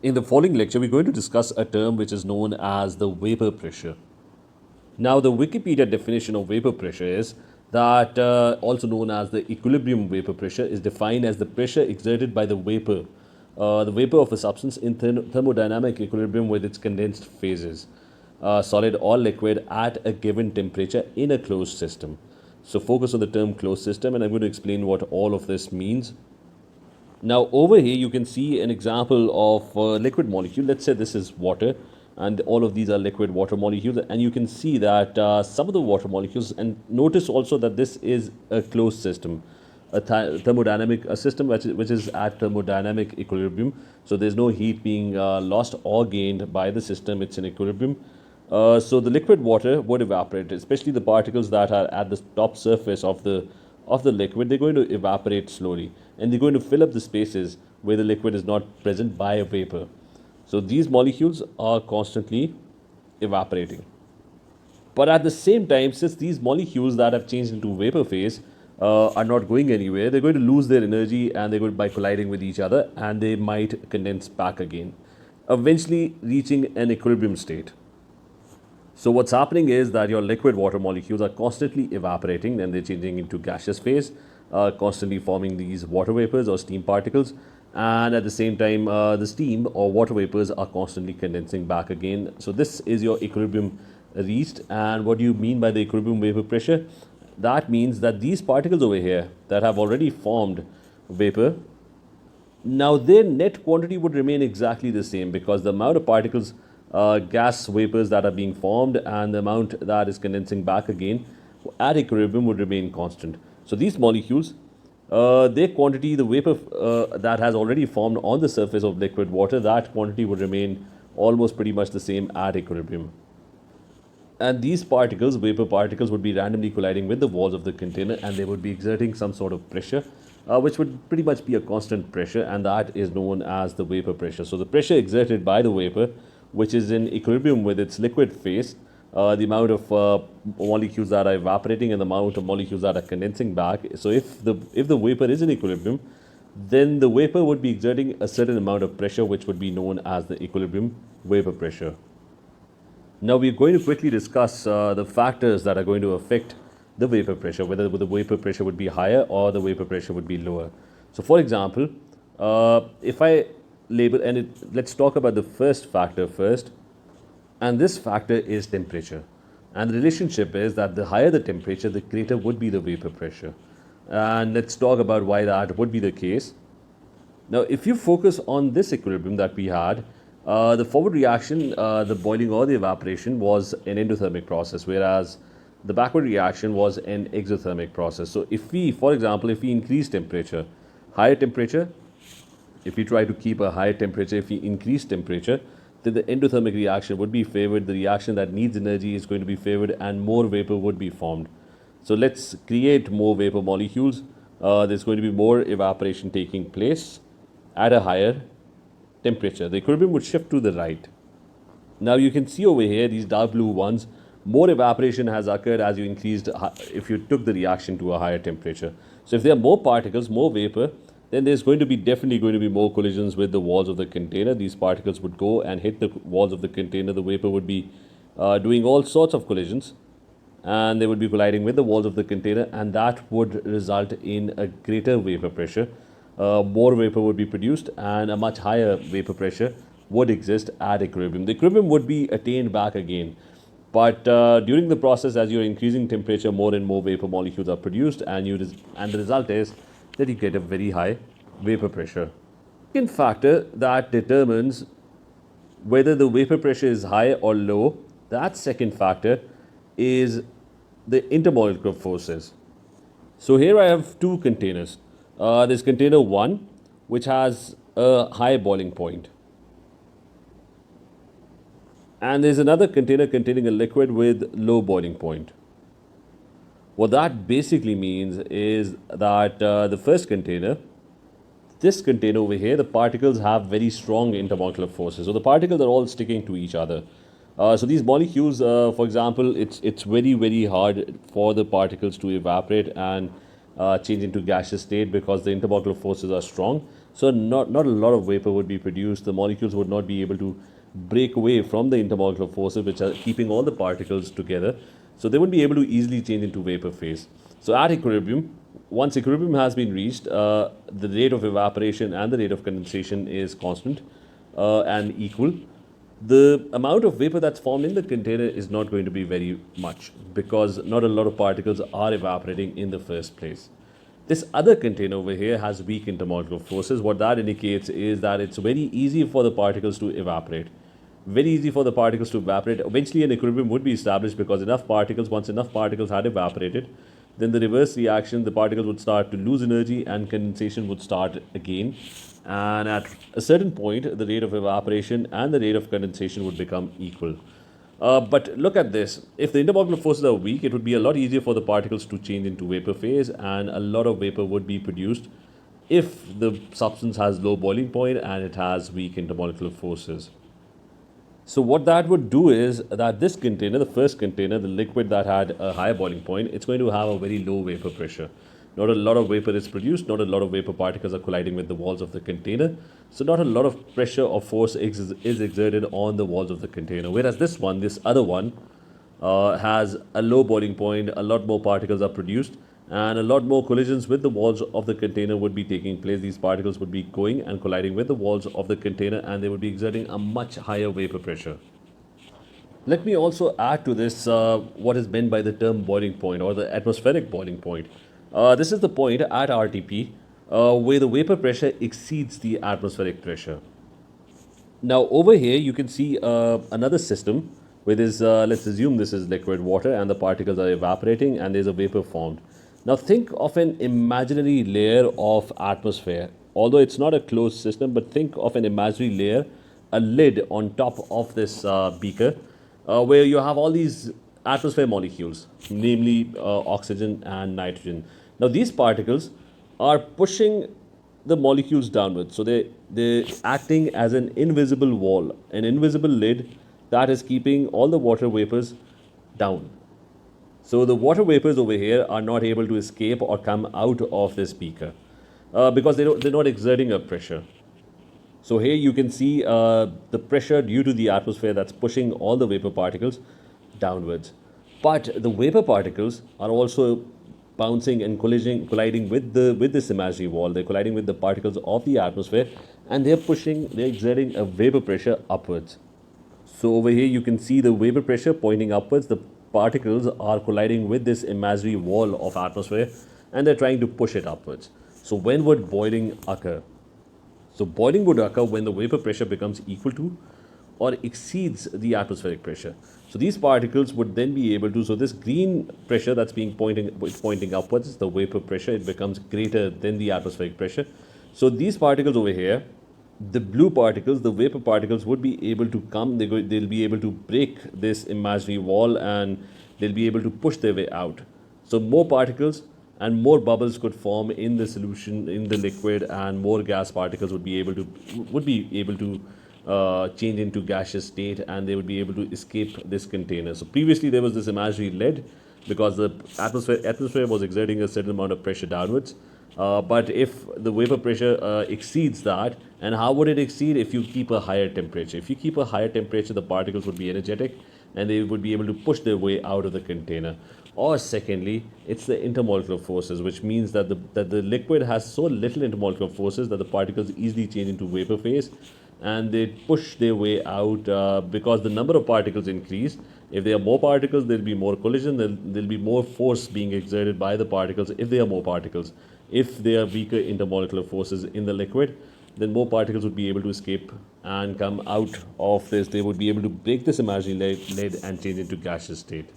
In the following lecture, we're going to discuss a term which is known as the vapor pressure. Now, the Wikipedia definition of vapor pressure is that, also known as the equilibrium vapor pressure, is defined as the pressure exerted by the vapor of a substance in thermodynamic equilibrium with its condensed phases, solid or liquid, at a given temperature in a closed system. So, focus on the term closed system, and I'm going to explain what all of this means. Now over here you can see an example of a liquid molecule. Let's say this is water and all of these are liquid water molecules, and you can see that some of the water molecules, and notice also that this is a closed system, a thermodynamic a system which is at thermodynamic equilibrium. So there's no heat being lost or gained by the system, it's in equilibrium. So the liquid water would evaporate, especially the particles that are at the top surface of the liquid. They're going to evaporate slowly, and they're going to fill up the spaces where the liquid is not present by a vapor. So these molecules are constantly evaporating. But at the same time, since these molecules that have changed into vapor phase are not going anywhere, they're going to lose their energy, and they're going to, by colliding with each other, and they might condense back again, eventually reaching an equilibrium state. So what's happening is that your liquid water molecules are constantly evaporating, then they're changing into gaseous phase, constantly forming these water vapors or steam particles, and at the same time, the steam or water vapors are constantly condensing back again. So this is your equilibrium reached. And what do you mean by the equilibrium vapor pressure? That means that these particles over here that have already formed vapor, now their net quantity would remain exactly the same, because the amount of particles, gas vapors that are being formed, and the amount that is condensing back again at equilibrium would remain constant. So these molecules, their quantity, the vapor that has already formed on the surface of liquid water, that quantity would remain almost pretty much the same at equilibrium. And these particles, vapor particles, would be randomly colliding with the walls of the container, and they would be exerting some sort of pressure, which would pretty much be a constant pressure, and that is known as the vapor pressure. So the pressure exerted by the vapor, which is in equilibrium with its liquid phase, the amount of molecules that are evaporating and the amount of molecules that are condensing back. So if the vapor is in equilibrium, then the vapor would be exerting a certain amount of pressure, which would be known as the equilibrium vapor pressure. Now we're going to quickly discuss the factors that are going to affect the vapor pressure, whether the vapor pressure would be higher or the vapor pressure would be lower. So for example, if I label, and let's talk about the first factor first, and this factor is temperature. And the relationship is that the higher the temperature, the greater would be the vapor pressure. And let's talk about why that would be the case. Now, if you focus on this equilibrium that we had, the forward reaction, the boiling or the evaporation, was an endothermic process, whereas the backward reaction was an exothermic process. So if we, for example, if we increase temperature, higher temperature, if we try to keep a higher temperature, if we increase temperature, then the endothermic reaction would be favored. The reaction that needs energy is going to be favored, and more vapor would be formed. So let's create more vapor molecules. There's going to be more evaporation taking place at a higher temperature. The equilibrium would shift to the right. Now you can see over here, these dark blue ones, more evaporation has occurred as you increased, if you took the reaction to a higher temperature. So if there are more particles, more vapor, then there's going to be definitely going to be more collisions with the walls of the container. These particles would go and hit the walls of the container. The vapor would be doing all sorts of collisions, and they would be colliding with the walls of the container, and that would result in a greater vapor pressure. More vapor would be produced, and a much higher vapor pressure would exist at equilibrium. The equilibrium would be attained back again, but during the process, as you're increasing temperature, more and more vapor molecules are produced, and the result is that you get a very high vapor pressure. Second factor that determines whether the vapor pressure is high or low, that second factor is the intermolecular forces. So here I have two containers. There's container 1, which has a high boiling point, and there's another container containing a liquid with low boiling point. What that basically means is that the first container, this container over here, the particles have very strong intermolecular forces. So the particles are all sticking to each other. So these molecules, for example, it's very hard for the particles to evaporate and change into gaseous state, because the intermolecular forces are strong. So not a lot of vapor would be produced. The molecules would not be able to break away from the intermolecular forces which are keeping all the particles together. So they would be able to easily change into vapor phase. So at equilibrium, once equilibrium has been reached, the rate of evaporation and the rate of condensation is constant and equal. The amount of vapor that's formed in the container is not going to be very much because not a lot of particles are evaporating in the first place. This other container over here has weak intermolecular forces. What that indicates is that it's very easy for the particles to evaporate. Very easy for the particles to evaporate. Eventually, an equilibrium would be established because once enough particles had evaporated, then the reverse reaction, the particles would start to lose energy and condensation would start again. And at a certain point, the rate of evaporation and the rate of condensation would become equal. But look at this. If the intermolecular forces are weak, it would be a lot easier for the particles to change into vapor phase, and a lot of vapor would be produced if the substance has low boiling point and it has weak intermolecular forces. So what that would do is that this container, the first container, the liquid that had a higher boiling point, it's going to have a very low vapor pressure. Not a lot of vapor is produced, not a lot of vapor particles are colliding with the walls of the container. So not a lot of pressure or force is exerted on the walls of the container. Whereas this other one, has a low boiling point, a lot more particles are produced, and a lot more collisions with the walls of the container would be taking place. These particles would be going and colliding with the walls of the container, and they would be exerting a much higher vapor pressure. Let me also add to this what is meant by the term boiling point or the atmospheric boiling point. This is the point at RTP where the vapor pressure exceeds the atmospheric pressure. Now over here you can see another system where there's, let's assume this is liquid water and the particles are evaporating and there's a vapor formed. Now think of an imaginary layer of atmosphere. Although it's not a closed system, but think of an imaginary layer, a lid on top of this beaker where you have all these atmosphere molecules, namely oxygen and nitrogen. Now these particles are pushing the molecules downwards. So they're acting as an invisible wall, an invisible lid that is keeping all the water vapors down. So the water vapors over here are not able to escape or come out of this beaker because they're not exerting a pressure. So here you can see the pressure due to the atmosphere that's pushing all the vapor particles downwards. But the vapor particles are also bouncing and colliding with this imaginary wall. They're colliding with the particles of the atmosphere, and they're exerting a vapor pressure upwards. So over here you can see the vapor pressure pointing upwards. The particles are colliding with this imaginary wall of atmosphere, and they're trying to push it upwards. So when would boiling occur? So boiling would occur when the vapor pressure becomes equal to or exceeds the atmospheric pressure. So these particles would then be able to, so this green pressure that's pointing upwards, the vapor pressure, it becomes greater than the atmospheric pressure. So these particles over here, the blue particles, the vapor particles would be able to come, they'll be able to break this imaginary wall and they'll be able to push their way out. So more particles and more bubbles could form in the solution, in the liquid, and more gas particles would be able to change into gaseous state, and they would be able to escape this container. So previously there was this imaginary lid because the atmosphere was exerting a certain amount of pressure downwards. But if the vapor pressure exceeds that, and how would it exceed? If you keep a higher temperature. If you keep a higher temperature, the particles would be energetic and they would be able to push their way out of the container. Or secondly, it's the intermolecular forces, which means that the liquid has so little intermolecular forces that the particles easily change into vapor phase and they push their way out because the number of particles increase. If there are more particles, there will be more collision, there will be more force being exerted by the particles if there are more particles. If there are weaker intermolecular forces in the liquid, then more particles would be able to escape and come out of this. They would be able to break this imaginary lid and change into gaseous state.